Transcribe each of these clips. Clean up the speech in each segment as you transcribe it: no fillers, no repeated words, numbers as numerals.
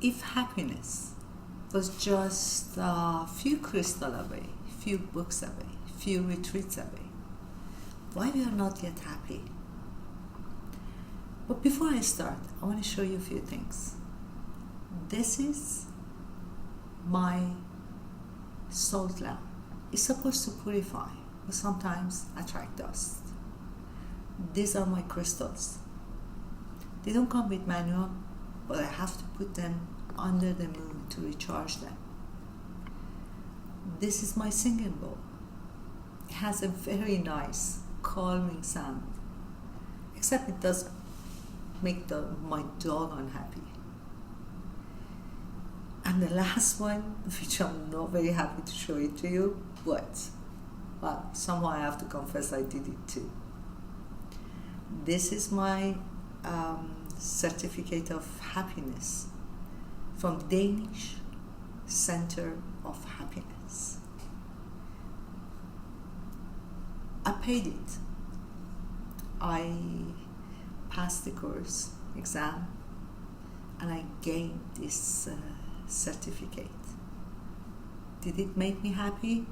If happiness was just a few crystals away, few books away, few retreats away, why we are not yet happy? But before I start, I want to show you a few things. This is my salt lamp. It's supposed to purify, but sometimes attract dust. These are my crystals. They don't come with manual, but I have to put them under the moon to recharge them. This is my singing bowl. It has a very nice, calming sound, except it does make my dog unhappy. And the last one, which I'm not very happy to show it to you, but somehow I have to confess I did it too. This is my certificate of happiness from Danish Center of Happiness. I paid it. I passed the course exam and I gained this certificate. Did it make me happy?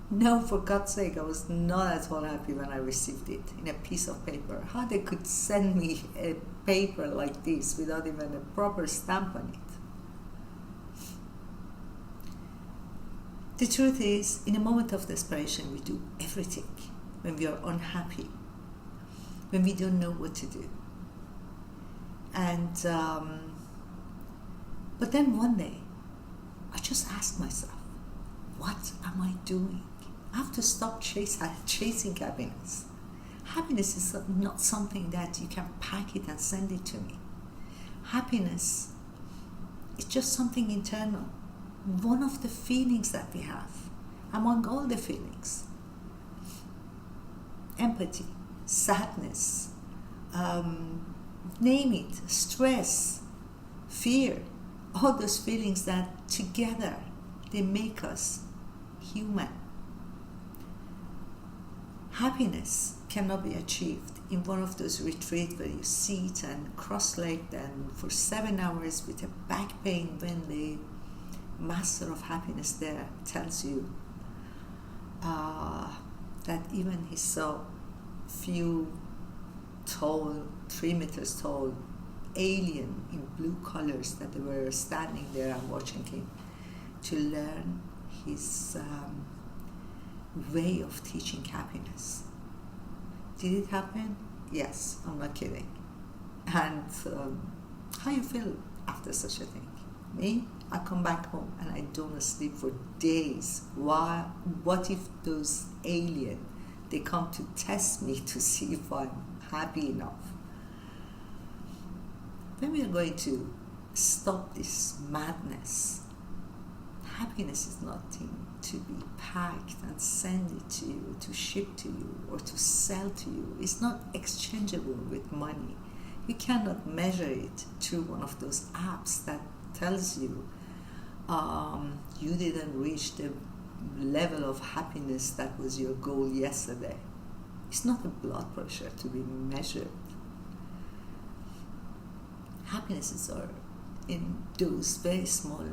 No, for God's sake, I was not at all happy when I received it in a piece of paper. How they could send me a paper like this without even a proper stamp on it? The truth is, in a moment of desperation, we do everything. When we are unhappy, when we don't know what to do. And but then one day, I just asked myself, what am I doing? I have to stop chasing happiness. Happiness is not something that you can pack it and send it to me. Happiness is just something internal. One of the feelings that we have, among all the feelings. Empathy, sadness, name it, stress, fear, all those feelings that together they make us human. Happiness cannot be achieved in one of those retreats where you sit and cross-legged and for 7 hours with a back pain when the master of happiness there tells you that even he saw few tall, 3 meters tall alien in blue colors that they were standing there and watching him to learn his way of teaching happiness. Did it happen? Yes, I'm not kidding. And how you feel after such a thing? Me? I come back home and I don't sleep for days. Why? What if those aliens, they come to test me to see if I'm happy enough? When we are going to stop this madness, happiness is nothing to be packed and send it to you, to ship to you, or to sell to you. It's not exchangeable with money. You cannot measure it through one of those apps that tells you you didn't reach the level of happiness that was your goal yesterday. It's not a blood pressure to be measured. Happiness is in those very small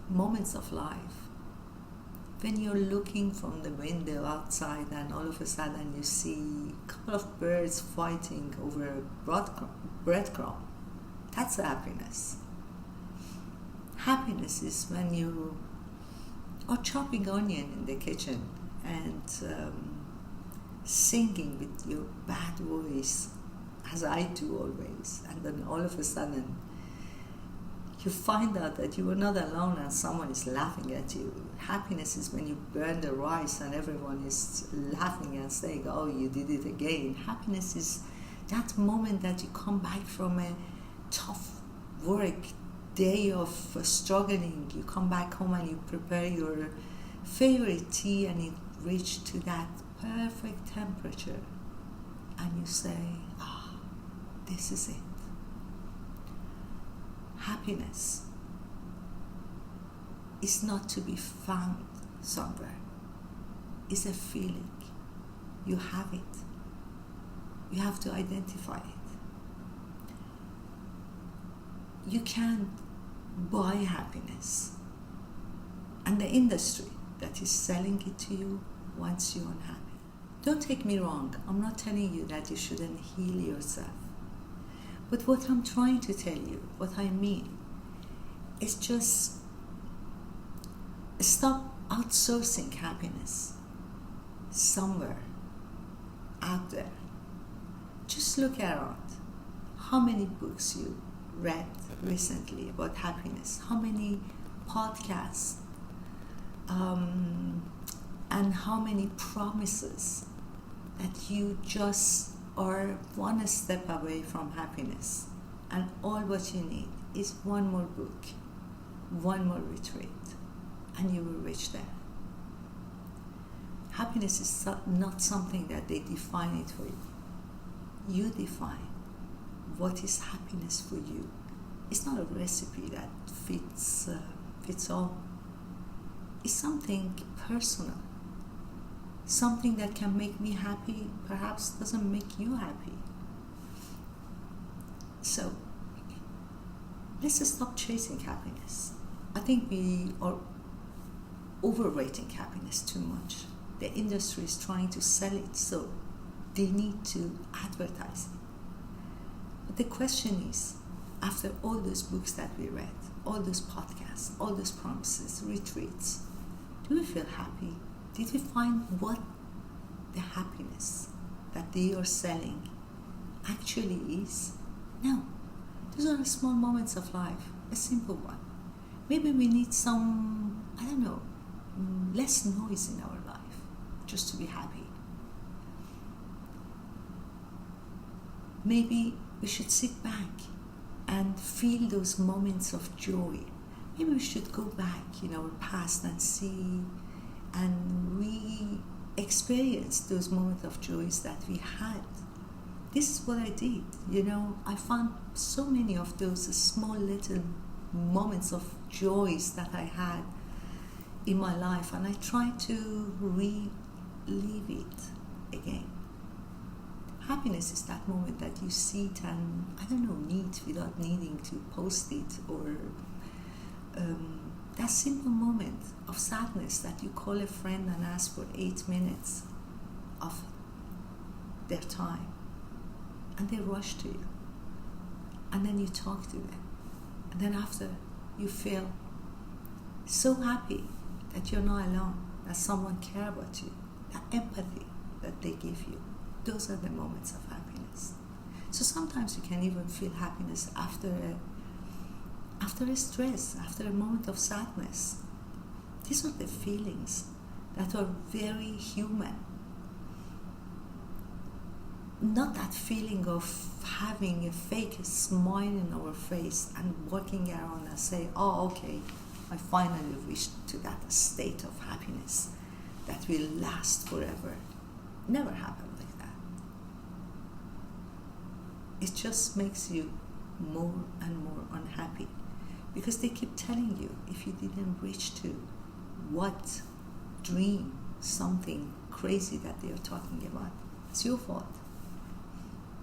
moments of life. When you're looking from the window outside and all of a sudden you see a couple of birds fighting over a breadcrumb, that's happiness. Happiness is when you are chopping onion in the kitchen and singing with your bad voice, as I do always, and then all of a sudden you find out that you were not alone and someone is laughing at you. Happiness is when you burn the rice and everyone is laughing and saying, oh, you did it again. Happiness is that moment that you come back from a tough work day of struggling. You come back home and you prepare your favorite tea and it reaches to that perfect temperature. And you say, this is it. Happiness is not to be found somewhere. It's a feeling. You have it. You have to identify it. You can't buy happiness. And the industry that is selling it to you wants you unhappy. Don't take me wrong, I'm not telling you that you shouldn't heal yourself. But what I'm trying to tell you, what I mean, is just stop outsourcing happiness somewhere out there. Just look around. How many books you read recently about happiness? How many podcasts? And how many promises that you just are one step away from happiness, and all what you need is one more book, one more retreat, and you will reach there. Happiness is not something that they define it for you. You define what is happiness for you. It's not a recipe that fits all. It's something personal. Something that can make me happy perhaps doesn't make you happy. So let's stop chasing happiness. I think we are overrating happiness too much. The industry is trying to sell it, so they need to advertise it. But the question is, after all those books that we read, all those podcasts, all those promises, retreats, do we feel happy? Did we find what the happiness that they are selling actually is? No. Those are small moments of life, a simple one. Maybe we need some, less noise in our life just to be happy. Maybe we should sit back and feel those moments of joy. Maybe we should go back in our past and see and re-experience those moments of joys that we had. This is what I did. I found so many of those small little moments of joys that I had in my life, and I tried to relive it again. Happiness is that moment that you sit and, meet without needing to post it, or that simple moment of sadness that you call a friend and ask for 8 minutes of their time, and they rush to you, and then you talk to them, and then after you feel so happy that you're not alone, that someone cares about you, that empathy that they give you. Those are the moments of happiness. So sometimes you can even feel happiness after a stress, after a moment of sadness. These are the feelings that are very human. Not that feeling of having a fake smile in our face and walking around and say, oh, okay, I finally reached to that state of happiness that will last forever. Never happened like that. It just makes you more and more unhappy, because they keep telling you if you didn't reach to what dream, something crazy that they are talking about, it's your fault,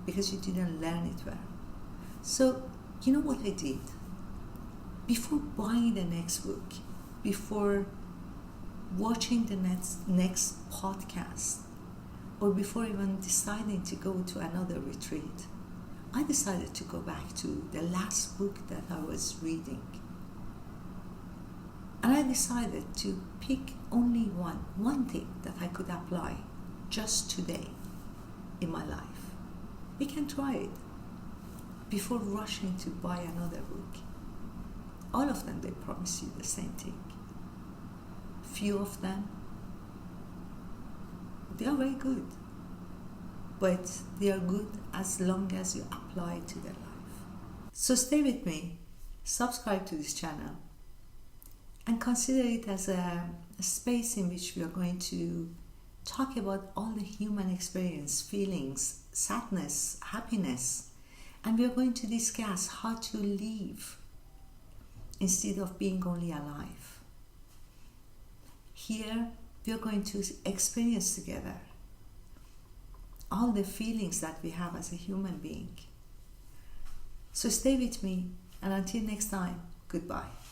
because you didn't learn it well. So, you know what I did? Before buying the next book, before watching the next podcast, or before even deciding to go to another retreat, I decided to go back to the last book that I was reading. And I decided to pick only one thing that I could apply just today in my life. We can try it before rushing to buy another book. All of them, they promise you the same thing. Few of them, they are very good, but they are good as long as you apply it to their life. So stay with me, subscribe to this channel, and consider it as a space in which we are going to talk about all the human experience, feelings, sadness, happiness, and we are going to discuss how to live instead of being only alive. Here, we are going to experience together all the feelings that we have as a human being. So stay with me, and until next time, Goodbye.